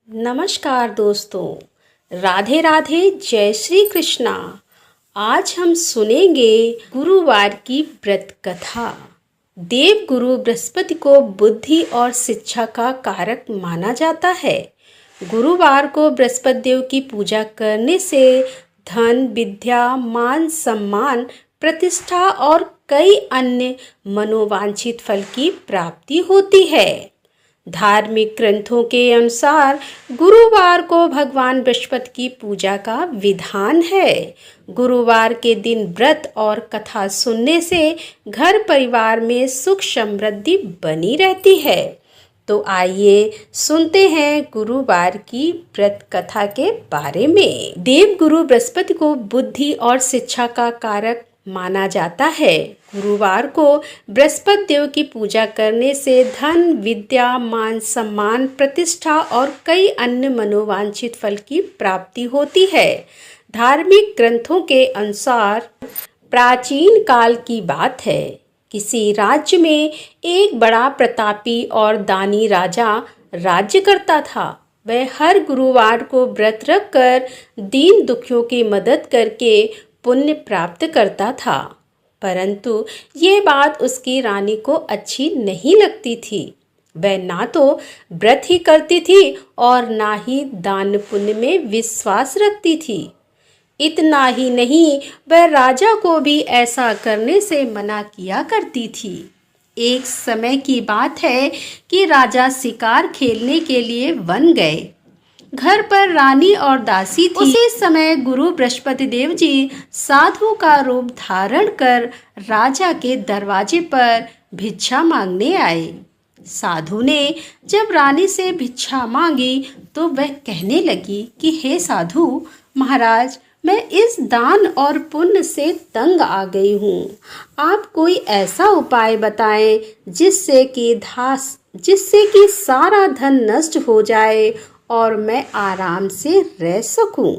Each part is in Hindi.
नमस्कार दोस्तों, राधे राधे, जय श्री कृष्णा। आज हम सुनेंगे गुरुवार की व्रत कथा। देव गुरु बृहस्पति को बुद्धि और शिक्षा का कारक माना जाता है। गुरुवार को बृहस्पति देव की पूजा करने से धन, विद्या, मान सम्मान, प्रतिष्ठा और कई अन्य मनोवांछित फल की प्राप्ति होती है। धार्मिक ग्रंथों के अनुसार गुरुवार को भगवान बृहस्पति की पूजा का विधान है। गुरुवार के दिन व्रत और कथा सुनने से घर परिवार में सुख समृद्धि बनी रहती है। तो आइए सुनते हैं गुरुवार की व्रत कथा के बारे में। देव गुरु बृहस्पति को बुद्धि और शिक्षा का कारक माना जाता है। गुरुवार को बृहस्पति देव की पूजा करने से धन, विद्या, मान सम्मान, प्रतिष्ठा और कई अन्य मनोवांछित फल की प्राप्ति होती है। धार्मिक ग्रंथों के अनुसार प्राचीन काल की बात है। किसी राज्य में एक बड़ा प्रतापी और दानी राजा राज्य करता था। वह हर गुरुवार को व्रत रखकर दीन दुखियों की मदद करके पुण्य प्राप्त करता था। परंतु ये बात उसकी रानी को अच्छी नहीं लगती थी। वह ना तो व्रत ही करती थी और ना ही दान पुण्य में विश्वास रखती थी। इतना ही नहीं, वह राजा को भी ऐसा करने से मना किया करती थी। एक समय की बात है कि राजा शिकार खेलने के लिए वन गए। घर पर रानी और दासी थी। उसी समय गुरु बृहस्पति देव जी साधु का रूप धारण कर राजा के दरवाजे पर भिक्षा मांगने आए। साधु ने जब रानी से भिक्षा मांगी तो वह कहने लगी कि हे साधु महाराज, मैं इस दान और पुण्य से तंग आ गई हूँ। आप कोई ऐसा उपाय बताएं जिससे कि सारा धन नष्ट हो जाए और मैं आराम से रह सकूं।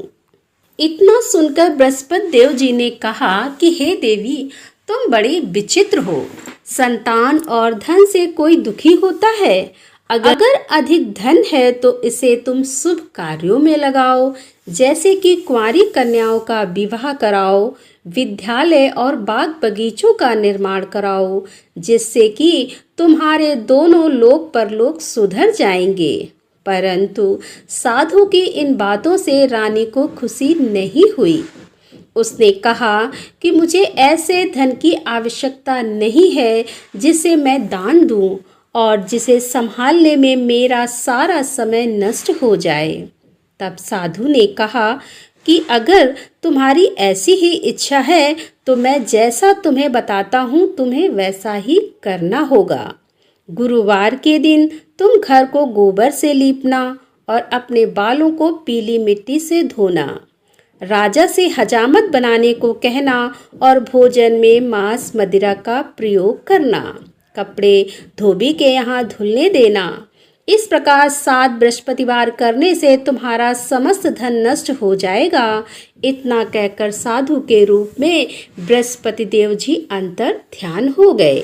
इतना सुनकर बृहस्पति देव जी ने कहा कि हे देवी, तुम बड़ी विचित्र हो। संतान और धन से कोई दुखी होता है। अगर अधिक धन है तो इसे तुम शुभ कार्यों में लगाओ, जैसे कि कुंवारी कन्याओं का विवाह कराओ, विद्यालय और बाग बगीचों का निर्माण कराओ, जिससे कि तुम्हारे दोनों लोक परलोक सुधर जाएंगे। परंतु साधु की इन बातों से रानी को खुशी नहीं हुई। उसने कहा कि मुझे ऐसे धन की आवश्यकता नहीं है जिसे मैं दान दूं और जिसे संभालने में मेरा सारा समय नष्ट हो जाए। तब साधु ने कहा कि अगर तुम्हारी ऐसी ही इच्छा है तो मैं जैसा तुम्हें बताता हूँ तुम्हें वैसा ही करना होगा। गुरुवार के दिन तुम घर को गोबर से लीपना और अपने बालों को पीली मिट्टी से धोना। राजा से हजामत बनाने को कहना और भोजन में मांस मदिरा का प्रयोग करना। कपड़े धोबी के यहाँ धुलने देना। इस प्रकार 7 बृहस्पतिवार करने से तुम्हारा समस्त धन नष्ट हो जाएगा। इतना कहकर साधु के रूप में बृहस्पति देव जी अंतर ध्यान हो गए।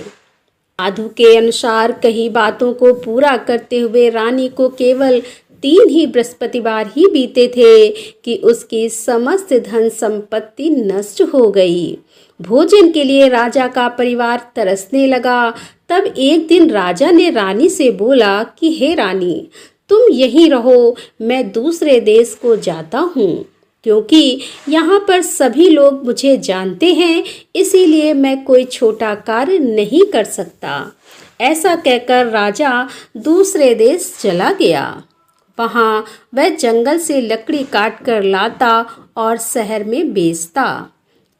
साधु के अनुसार कई बातों को पूरा करते हुए रानी को केवल 3 ही बृहस्पतिवार ही बीते थे कि उसकी समस्त धन संपत्ति नष्ट हो गई। भोजन के लिए राजा का परिवार तरसने लगा। तब एक दिन राजा ने रानी से बोला कि हे रानी, तुम यहीं रहो, मैं दूसरे देश को जाता हूँ, क्योंकि यहाँ पर सभी लोग मुझे जानते हैं, इसीलिए मैं कोई छोटा कार्य नहीं कर सकता। ऐसा कहकर राजा दूसरे देश चला गया। वहाँ वह जंगल से लकड़ी काट कर लाता और शहर में बेचता।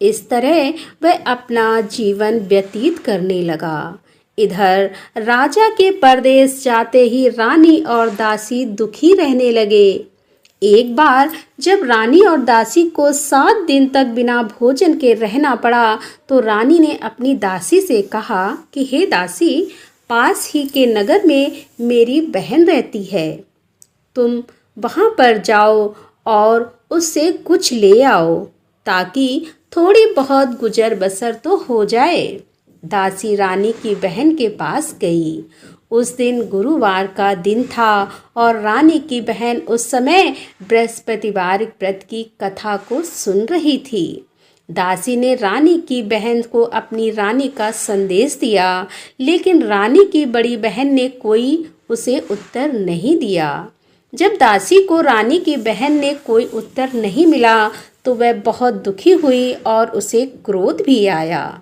इस तरह वह अपना जीवन व्यतीत करने लगा। इधर राजा के परदेश जाते ही रानी और दासी दुखी रहने लगे। एक बार जब रानी और दासी को 7 दिन तक बिना भोजन के रहना पड़ा तो रानी ने अपनी दासी से कहा कि हे दासी, पास ही के नगर में मेरी बहन रहती है, तुम वहां पर जाओ और उससे कुछ ले आओ ताकि थोड़ी बहुत गुजर बसर तो हो जाए। दासी रानी की बहन के पास गई। उस दिन गुरुवार का दिन था और रानी की बहन उस समय बृहस्पतिवार व्रत की कथा को सुन रही थी। दासी ने रानी की बहन को अपनी रानी का संदेश दिया, लेकिन रानी की बड़ी बहन ने कोई उसे उत्तर नहीं दिया। जब दासी को रानी की बहन ने कोई उत्तर नहीं मिला तो वह बहुत दुखी हुई और उसे क्रोध भी आया।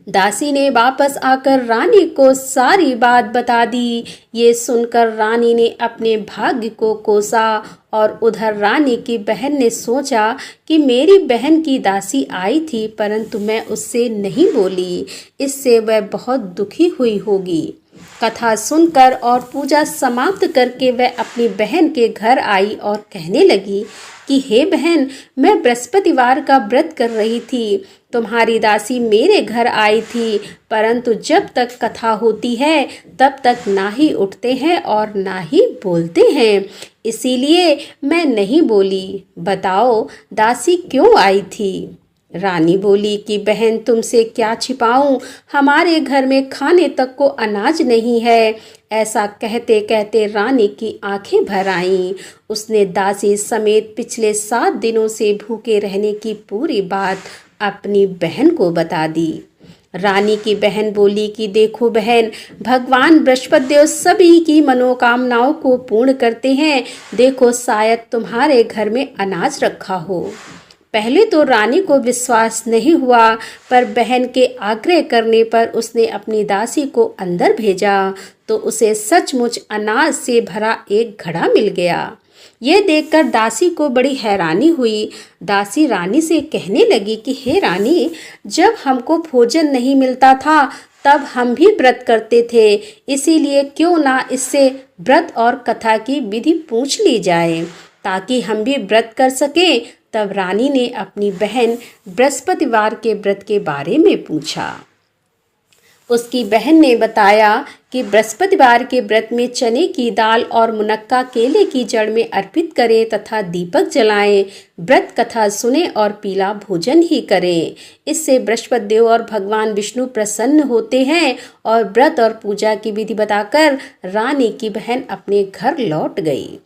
दासी ने वापस आकर रानी को सारी बात बता दी। ये सुनकर रानी ने अपने भाग्य को कोसा और उधर रानी की बहन ने सोचा कि मेरी बहन की दासी आई थी परंतु मैं उससे नहीं बोली, इससे वह बहुत दुखी हुई होगी। कथा सुनकर और पूजा समाप्त करके वह अपनी बहन के घर आई और कहने लगी कि हे बहन, मैं बृहस्पतिवार का व्रत कर रही थी। तुम्हारी दासी मेरे घर आई थी परंतु जब तक कथा होती है तब तक ना ही उठते हैं और ना ही बोलते हैं, इसीलिए मैं नहीं बोली। बताओ दासी क्यों आई थी? रानी बोली कि बहन तुमसे क्या छिपाऊं, हमारे घर में खाने तक को अनाज नहीं है। ऐसा कहते कहते रानी की आंखें भर आईं। उसने दासी समेत पिछले 7 दिनों से भूखे रहने की पूरी बात अपनी बहन को बता दी। रानी की बहन बोली कि देखो बहन, भगवान बृहस्पति देव सभी की मनोकामनाओं को पूर्ण करते हैं। देखो शायद तुम्हारे घर में अनाज रखा हो। पहले तो रानी को विश्वास नहीं हुआ, पर बहन के आग्रह करने पर उसने अपनी दासी को अंदर भेजा तो उसे सचमुच अनाज से भरा एक घड़ा मिल गया। यह देखकर दासी को बड़ी हैरानी हुई। दासी रानी से कहने लगी कि हे रानी, जब हमको भोजन नहीं मिलता था तब हम भी व्रत करते थे, इसीलिए क्यों ना इससे व्रत और कथा की विधि पूछ ली जाए ताकि हम भी व्रत कर सकें। तब रानी ने अपनी बहन बृहस्पतिवार के व्रत के बारे में पूछा। उसकी बहन ने बताया कि बृहस्पतिवार के व्रत में चने की दाल और मुनक्का केले की जड़ में अर्पित करें तथा दीपक जलाएं, व्रत कथा सुने और पीला भोजन ही करें। इससे बृहस्पति देव और भगवान विष्णु प्रसन्न होते हैं। और व्रत और पूजा की विधि बताकर रानी की बहन अपने घर लौट गई।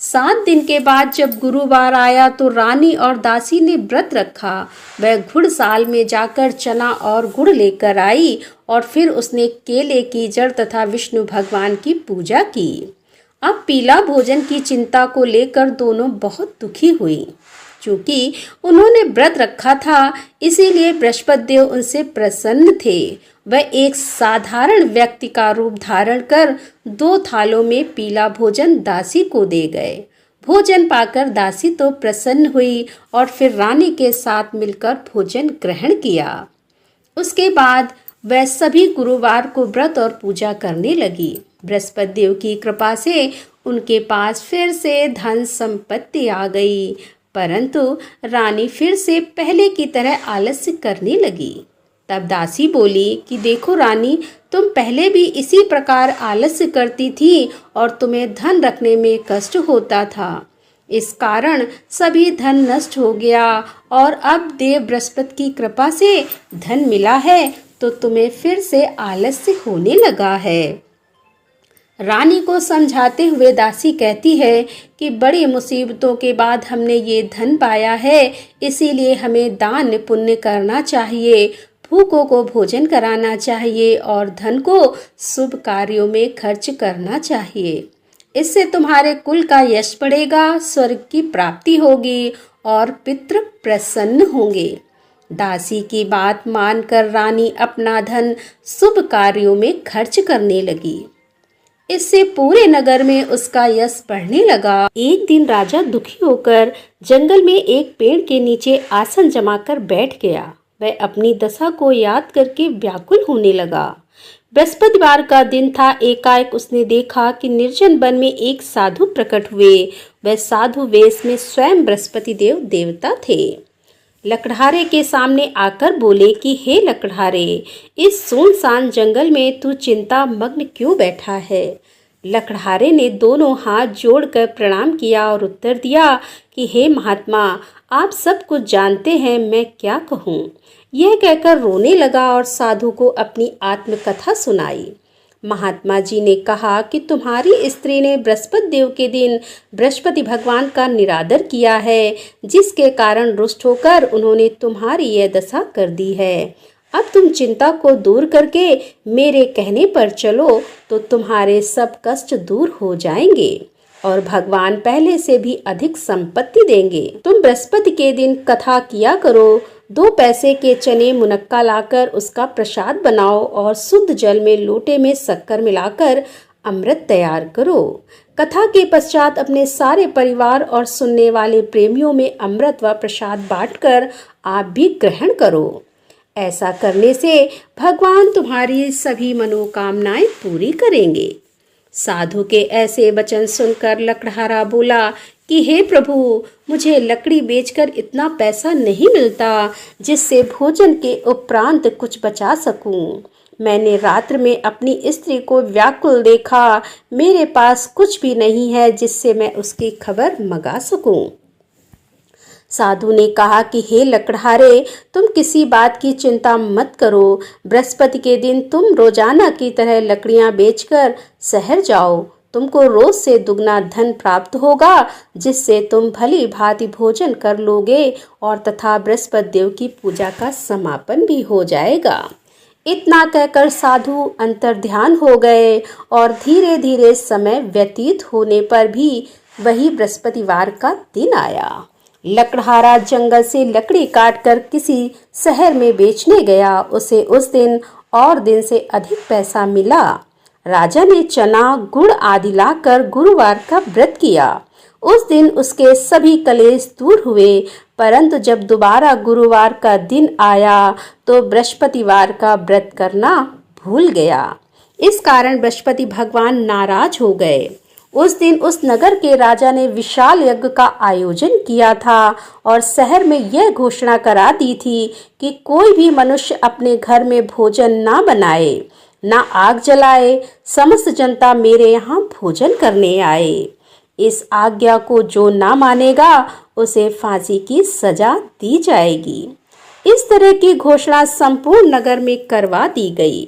7 दिन के बाद जब गुरुवार आया तो रानी और दासी ने व्रत रखा। वह घुड़साल में जाकर चना और गुड़ लेकर आई और फिर उसने केले की जड़ तथा विष्णु भगवान की पूजा की। अब पीला भोजन की चिंता को लेकर दोनों बहुत दुखी हुई। चूंकि उन्होंने व्रत रखा था इसीलिए बृहस्पति देव उनसे प्रसन्न थे। वह एक साधारण व्यक्ति का रूप धारण कर 2 थालों में पीला भोजन दासी को दे गए। भोजन पाकर दासी तो प्रसन्न हुई और फिर रानी के साथ मिलकर भोजन ग्रहण किया। उसके बाद वह सभी गुरुवार को व्रत और पूजा करने लगी। बृहस्पति देव की कृपा से उनके पास फिर से धन संपत्ति आ गई, परंतु रानी फिर से पहले की तरह आलस्य करने लगी। तब दासी बोली कि देखो रानी, तुम पहले भी इसी प्रकार आलस्य करती थी और तुम्हें धन रखने में कष्ट होता था। इस कारण सभी धन नष्ट हो गया और अब देव बृहस्पति की कृपा से धन मिला है तो तुम्हें फिर से आलस्य होने लगा है। रानी को समझाते हुए दासी कहती है कि बड़ी मुसीबतों के बाद हमने ये धन पाया है, इसीलिए हमें दान पुण्य करना चाहिए, भूखों को भोजन कराना चाहिए और धन को शुभ कार्यों में खर्च करना चाहिए। इससे तुम्हारे कुल का यश बढ़ेगा, स्वर्ग की प्राप्ति होगी और पितृ प्रसन्न होंगे। दासी की बात मानकर रानी अपना धन शुभ कार्यों में खर्च करने लगी। इससे पूरे नगर में उसका यश बढ़ने लगा। एक दिन राजा दुखी होकर जंगल में एक पेड़ के नीचे आसन जमाकर बैठ गया। वह अपनी दशा को याद करके व्याकुल होने लगा। बृहस्पतिवार का दिन था। एकाएक उसने देखा कि निर्जन वन में एक साधु प्रकट हुए। वह साधु वेश में स्वयं बृहस्पति देव देवता थे। लकड़हारे के सामने आकर बोले कि हे लकड़हारे, इस सुनसान जंगल में तू चिंता मग्न क्यों बैठा है? लकड़हारे ने दोनों हाथ जोड़कर प्रणाम किया और उत्तर दिया कि हे महात्मा, आप सब कुछ जानते हैं, मैं क्या कहूँ। यह कहकर रोने लगा और साधु को अपनी आत्मकथा सुनाई। महात्मा जी ने कहा कि तुम्हारी स्त्री ने बृहस्पति देव के दिन बृहस्पति भगवान का निरादर किया है, जिसके कारण रुष्ट होकर उन्होंने तुम्हारी यह दशा कर दी है। अब तुम चिंता को दूर करके मेरे कहने पर चलो तो तुम्हारे सब कष्ट दूर हो जाएंगे और भगवान पहले से भी अधिक संपत्ति देंगे। तुम बृहस्पति के दिन कथा किया करो। 2 पैसे के चने मुनक्का लाकर उसका प्रसाद बनाओ और शुद्ध जल में लोटे में शक्कर मिलाकर अमृत तैयार करो। कथा के पश्चात अपने सारे परिवार और सुनने वाले प्रेमियों में अमृत व प्रसाद बांटकर आप भी ग्रहण करो। ऐसा करने से भगवान तुम्हारी सभी मनोकामनाएं पूरी करेंगे। साधु के ऐसे वचन सुनकर लकड़हारा बोला कि हे प्रभु, मुझे लकड़ी बेचकर इतना पैसा नहीं मिलता जिससे भोजन के उपरांत कुछ बचा सकूं। मैंने रात्र में अपनी स्त्री को व्याकुल देखा। मेरे पास कुछ भी नहीं है जिससे मैं उसकी खबर मंगा सकूं। साधु ने कहा कि हे लकड़हारे, तुम किसी बात की चिंता मत करो। बृहस्पति के दिन तुम रोजाना की तरह लकड़ियां बेचकर शहर जाओ। तुमको रोज से दुगना धन प्राप्त होगा, जिससे तुम भली भांति भोजन कर लोगे और तथा बृहस्पति देव की पूजा का समापन भी हो जाएगा। इतना कहकर साधु अंतर्ध्यान हो गए और धीरे धीरे समय व्यतीत होने पर भी वही बृहस्पतिवार का दिन आया। लकड़हारा जंगल से लकड़ी काटकर किसी शहर में बेचने गया। उसे उस दिन और दिन से अधिक पैसा मिला। राजा ने चना, गुड़ आदि लाकर गुरुवार का व्रत किया। उस दिन उसके सभी कलेश दूर हुए, परंतु जब दोबारा गुरुवार का दिन आया तो बृहस्पतिवार का व्रत करना भूल गया। इस कारण बृहस्पति भगवान नाराज हो गए। उस दिन उस नगर के राजा ने विशाल यज्ञ का आयोजन किया था और शहर में यह घोषणा करा दी थी कि कोई भी मनुष्य अपने घर में भोजन ना बनाए, ना आग जलाए। समस्त जनता मेरे यहाँ भोजन करने आए। इस आज्ञा को जो ना मानेगा उसे फांसी की सजा दी जाएगी। इस तरह की घोषणा संपूर्ण नगर में करवा दी गई।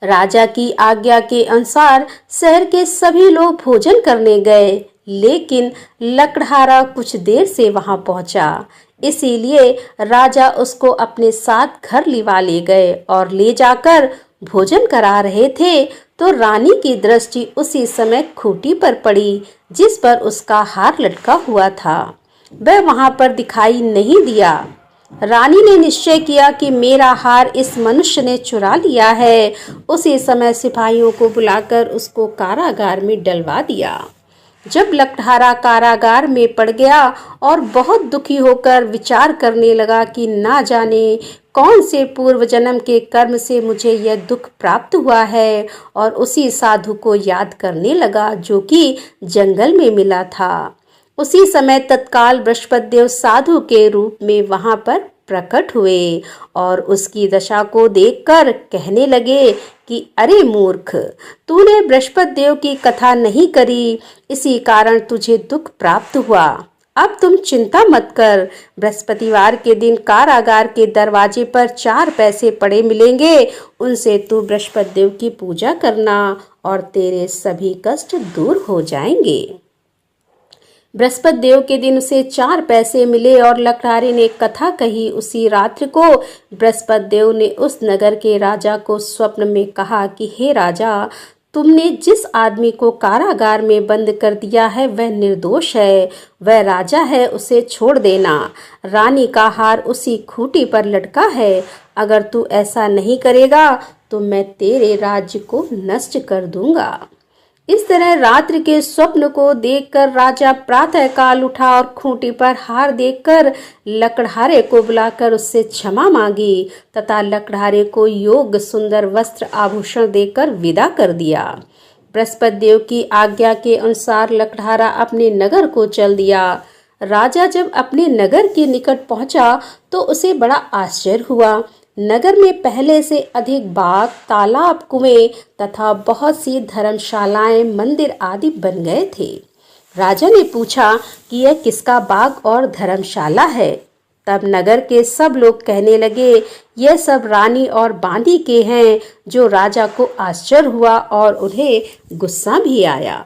राजा की आज्ञा के अनुसार शहर के सभी लोग भोजन करने गए, लेकिन लकड़हारा कुछ देर से वहां पहुंचा। इसीलिए राजा उसको अपने साथ घर लिवा ले गए और ले जाकर भोजन करा रहे थे तो रानी की दृष्टि उसी समय खूंटी पर पड़ी जिस पर उसका हार लटका हुआ था। वह वहां पर दिखाई नहीं दिया। रानी ने निश्चय किया कि मेरा हार इस मनुष्य ने चुरा लिया है। उसी समय सिपाहियों को बुलाकर उसको कारागार में डलवा दिया। जब लकड़हारा कारागार में पड़ गया और बहुत दुखी होकर विचार करने लगा कि ना जाने कौन से पूर्व जन्म के कर्म से मुझे यह दुख प्राप्त हुआ है, और उसी साधु को याद करने लगा जो कि जंगल में मिला था। उसी समय तत्काल बृहस्पति देव साधु के रूप में वहां पर प्रकट हुए और उसकी दशा को देखकर कहने लगे कि अरे मूर्ख, तूने बृहस्पति देव की कथा नहीं करी, इसी कारण तुझे दुख प्राप्त हुआ। अब तुम चिंता मत कर। बृहस्पतिवार के दिन कारागार के दरवाजे पर 4 पैसे पड़े मिलेंगे, उनसे तू बृहस्पति देव की पूजा करना और तेरे सभी कष्ट दूर हो जाएंगे। बृहस्पति देव के दिन उसे 4 पैसे मिले और लकड़हारे ने कथा कही। उसी रात्रि को बृहस्पति देव ने उस नगर के राजा को स्वप्न में कहा कि हे राजा, तुमने जिस आदमी को कारागार में बंद कर दिया है वह निर्दोष है, वह राजा है, उसे छोड़ देना। रानी का हार उसी खूंटी पर लटका है। अगर तू ऐसा नहीं करेगा तो मैं तेरे राज्य को नष्ट कर दूंगा। इस तरह रात्रि के स्वप्न को देखकर राजा प्रातः काल उठा और खूंटी पर हार देखकर लकड़हारे को बुलाकर उससे क्षमा मांगी तथा लकड़हारे को योग्य सुंदर वस्त्र आभूषण देकर विदा कर दिया। बृहस्पति देव की आज्ञा के अनुसार लकड़हारा अपने नगर को चल दिया। राजा जब अपने नगर के निकट पहुंचा तो उसे बड़ा आश्चर्य हुआ। नगर में पहले से अधिक बाग, तालाब, कुएं तथा बहुत सी धर्मशालाएं, मंदिर आदि बन गए थे। राजा ने पूछा कि यह किसका बाग और धर्मशाला है। तब नगर के सब लोग कहने लगे, यह सब रानी और बांदी के हैं। जो राजा को आश्चर्य हुआ और उन्हें गुस्सा भी आया।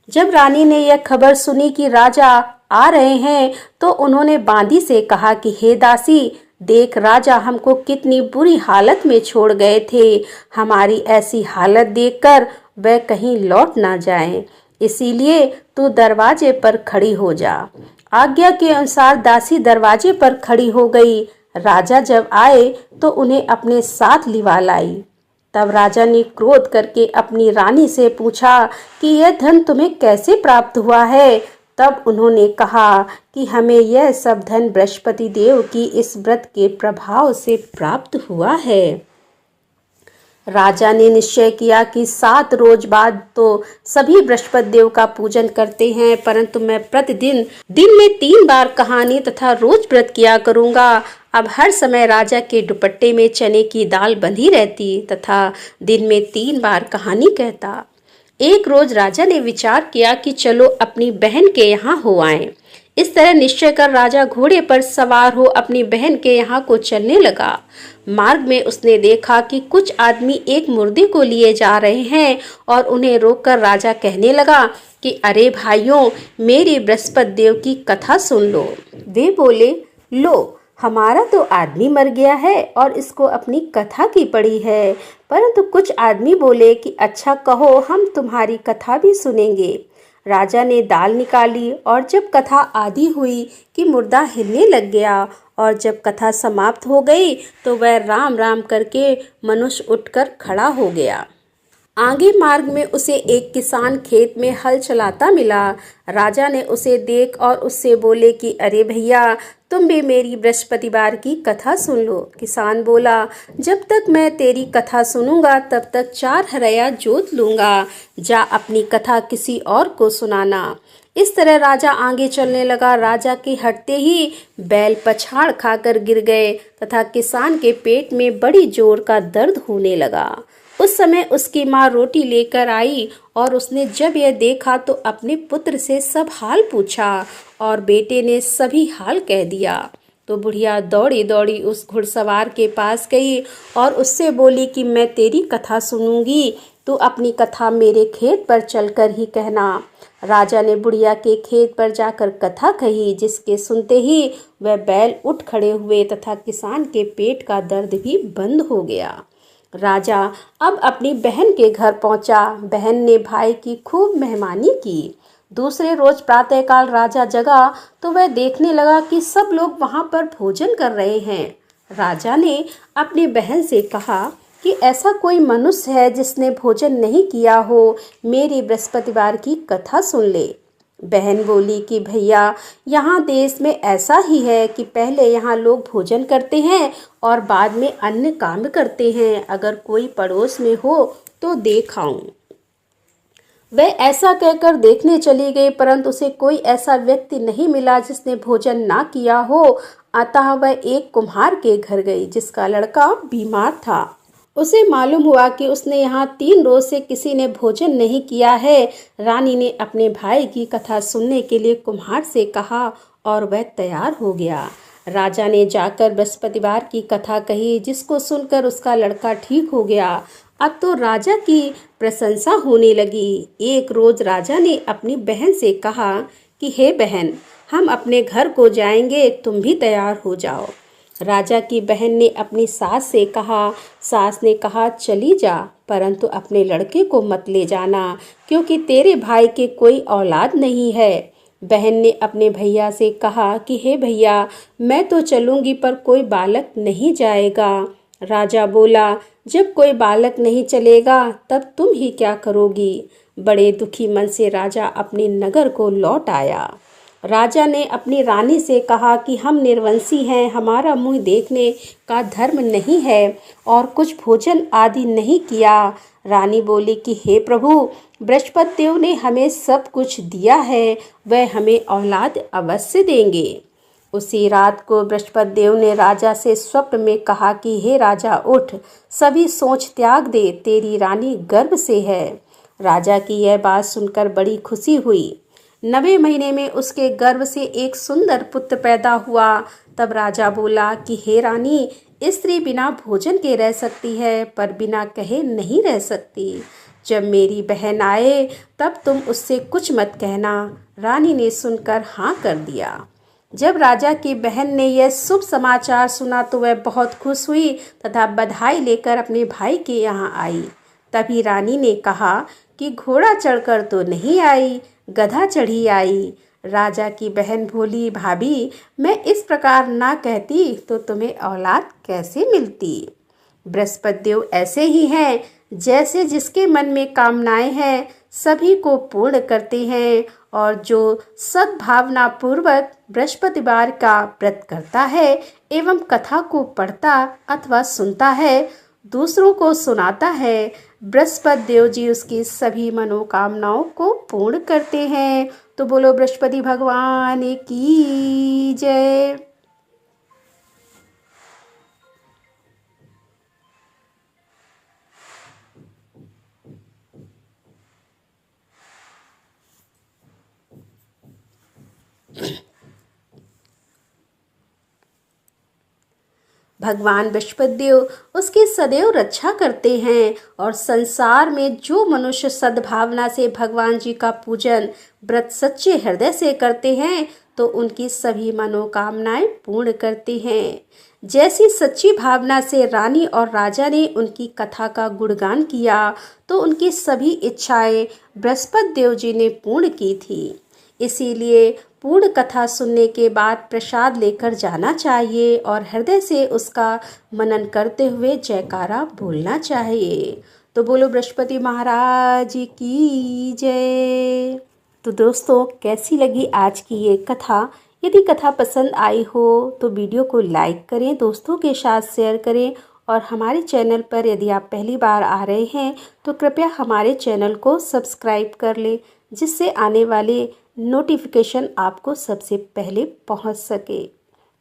जब रानी ने यह खबर सुनी कि राजा आ रहे हैं, तो उन्होंने बांदी से कहा कि हे दासी, देख राजा हमको कितनी बुरी हालत में छोड़ गए थे। हमारी ऐसी हालत देखकर वह कहीं लौट ना जाएं। इसीलिए तू दरवाजे पर खड़ी हो जा। आज्ञा के अनुसार दासी दरवाजे पर खड़ी हो गई। राजा जब आए तो उन्हें अपने साथ लिवा लाई। तब राजा ने क्रोध करके अपनी रानी से पूछा कि यह धन तुम्हें कैसे प्राप्त हुआ है। तब उन्होंने कहा कि हमें यह सब धन बृहस्पति देव की इस व्रत के प्रभाव से प्राप्त हुआ है। राजा ने निश्चय किया कि 7 रोज बाद तो सभी बृहस्पति देव का पूजन करते हैं, परंतु मैं प्रतिदिन दिन में 3 बार कहानी तथा रोज व्रत किया करूंगा। अब हर समय राजा के दुपट्टे में चने की दाल बंधी रहती तथा दिन में 3 बार कहानी कहता। एक रोज राजा ने विचार किया कि चलो अपनी बहन के यहाँ हो आएं। इस तरह निश्चय कर राजा घोड़े पर सवार हो अपनी बहन के यहाँ को चलने लगा। मार्ग में उसने देखा कि कुछ आदमी एक मुर्दे को लिए जा रहे हैं और उन्हें रोककर राजा कहने लगा कि अरे भाइयों, मेरी बृहस्पति देव की कथा सुन लो। वे बोले, लो हमारा तो आदमी मर गया है और इसको अपनी कथा की पड़ी है। परंतु कुछ आदमी बोले कि अच्छा कहो, हम तुम्हारी कथा भी सुनेंगे। राजा ने दाल निकाली और जब कथा आधी हुई कि मुर्दा हिलने लग गया और जब कथा समाप्त हो गई तो वह राम राम करके मनुष्य उठकर खड़ा हो गया। आगे मार्ग में उसे एक किसान खेत में हल चलाता मिला। राजा ने उसे देख और उससे बोले कि अरे भैया, तुम भी मेरी बृहस्पतिवार की कथा सुन लो। किसान बोला, जब तक मैं तेरी कथा सुनूंगा तब तक 4 हरया जोत लूंगा। जा अपनी कथा किसी और को सुनाना। इस तरह राजा आगे चलने लगा। राजा के हटते ही बैल पछाड़ खाकर गिर गए तथा किसान के पेट में बड़ी जोर का दर्द होने लगा। उस समय उसकी माँ रोटी लेकर आई और उसने जब यह देखा तो अपने पुत्र से सब हाल पूछा और बेटे ने सभी हाल कह दिया। तो बुढ़िया दौड़ी दौड़ी उस घुड़सवार के पास गई और उससे बोली कि मैं तेरी कथा सुनूंगी, तू अपनी कथा मेरे खेत पर चलकर ही कहना। राजा ने बुढ़िया के खेत पर जाकर कथा कही, जिसके सुनते ही वह बैल उठ खड़े हुए तथा किसान के पेट का दर्द भी बंद हो गया। राजा अब अपनी बहन के घर पहुंचा। बहन ने भाई की खूब मेहमानी की। दूसरे रोज प्रातःकाल राजा जगा तो वह देखने लगा कि सब लोग वहां पर भोजन कर रहे हैं। राजा ने अपनी बहन से कहा कि ऐसा कोई मनुष्य है जिसने भोजन नहीं किया हो, मेरी बृहस्पतिवार की कथा सुन ले। बहन बोली कि भैया, यहाँ देश में ऐसा ही है कि पहले यहाँ लोग भोजन करते हैं और बाद में अन्य काम करते हैं। अगर कोई पड़ोस में हो तो देख आऊं। वह ऐसा कहकर देखने चली गई, परंतु उसे कोई ऐसा व्यक्ति नहीं मिला जिसने भोजन ना किया हो। अतः वह एक कुम्हार के घर गई जिसका लड़का बीमार था। उसे मालूम हुआ कि उसने यहाँ 3 रोज से किसी ने भोजन नहीं किया है। रानी ने अपने भाई की कथा सुनने के लिए कुम्हार से कहा और वह तैयार हो गया। राजा ने जाकर बृहस्पतिवार की कथा कही, जिसको सुनकर उसका लड़का ठीक हो गया। अब तो राजा की प्रशंसा होने लगी। एक रोज राजा ने अपनी बहन से कहा कि हे बहन, हम अपने घर को जाएंगे, तुम भी तैयार हो जाओ। राजा की बहन ने अपनी सास से कहा। सास ने कहा, चली जा, परंतु अपने लड़के को मत ले जाना, क्योंकि तेरे भाई के कोई औलाद नहीं है। बहन ने अपने भैया से कहा कि हे भैया, मैं तो चलूंगी पर कोई बालक नहीं जाएगा। राजा बोला, जब कोई बालक नहीं चलेगा तब तुम ही क्या करोगी। बड़े दुखी मन से राजा अपने नगर को लौट आया। राजा ने अपनी रानी से कहा कि हम निर्वंशी हैं, हमारा मुंह देखने का धर्म नहीं है और कुछ भोजन आदि नहीं किया। रानी बोली कि हे प्रभु, बृहस्पति देव ने हमें सब कुछ दिया है, वह हमें औलाद अवश्य देंगे। उसी रात को बृहस्पति देव ने राजा से स्वप्न में कहा कि हे राजा, उठ, सभी सोच त्याग दे, तेरी रानी गर्भ से है। राजा की यह बात सुनकर बड़ी खुशी हुई। 9वें महीने में उसके गर्भ से एक सुंदर पुत्र पैदा हुआ। तब राजा बोला कि हे रानी, स्त्री बिना भोजन के रह सकती है पर बिना कहे नहीं रह सकती। जब मेरी बहन आए तब तुम उससे कुछ मत कहना। रानी ने सुनकर हाँ कर दिया। जब राजा की बहन ने यह शुभ समाचार सुना तो वह बहुत खुश हुई तथा बधाई लेकर अपने भाई के यहाँ आई। तभी रानी ने कहा कि घोड़ा चढ़कर तो नहीं आई, गधा चढ़ी आई। राजा की बहन बोली, भाभी, मैं इस प्रकार ना कहती तो तुम्हें औलाद कैसे मिलती। बृहस्पति देव ऐसे ही हैं, जैसे जिसके मन में कामनाएं हैं सभी को पूर्ण करते हैं, और जो सद्भावना पूर्वक बृहस्पतिवार का व्रत करता है एवं कथा को पढ़ता अथवा सुनता है, दूसरों को सुनाता है, बृहस्पति देव जी उसकी सभी मनोकामनाओं को पूर्ण करते हैं। तो बोलो बृहस्पति भगवान की जय। भगवान बृहस्पति देव उसकी सदैव रक्षा करते हैं, और संसार में जो मनुष्य सद्भावना से भगवान जी का पूजन व्रत सच्चे हृदय से करते हैं तो उनकी सभी मनोकामनाएं पूर्ण करते हैं। जैसी सच्ची भावना से रानी और राजा ने उनकी कथा का गुणगान किया तो उनकी सभी इच्छाएं बृहस्पति देव जी ने पूर्ण की थी। इसीलिए पूर्ण कथा सुनने के बाद प्रसाद लेकर जाना चाहिए और हृदय से उसका मनन करते हुए जयकारा बोलना चाहिए। तो बोलो बृहस्पति महाराज की जय। तो दोस्तों, कैसी लगी आज की ये कथा? यदि कथा पसंद आई हो तो वीडियो को लाइक करें, दोस्तों के साथ शेयर करें, और हमारे चैनल पर यदि आप पहली बार आ रहे हैं तो कृपया हमारे चैनल को सब्सक्राइब कर लें, जिससे आने वाले नोटिफिकेशन आपको सबसे पहले पहुंच सके।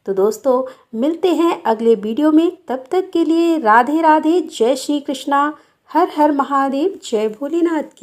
तो दोस्तों, मिलते हैं अगले वीडियो में। तब तक के लिए राधे राधे, जय श्री कृष्णा, हर हर महादेव, जय भोलेनाथ की।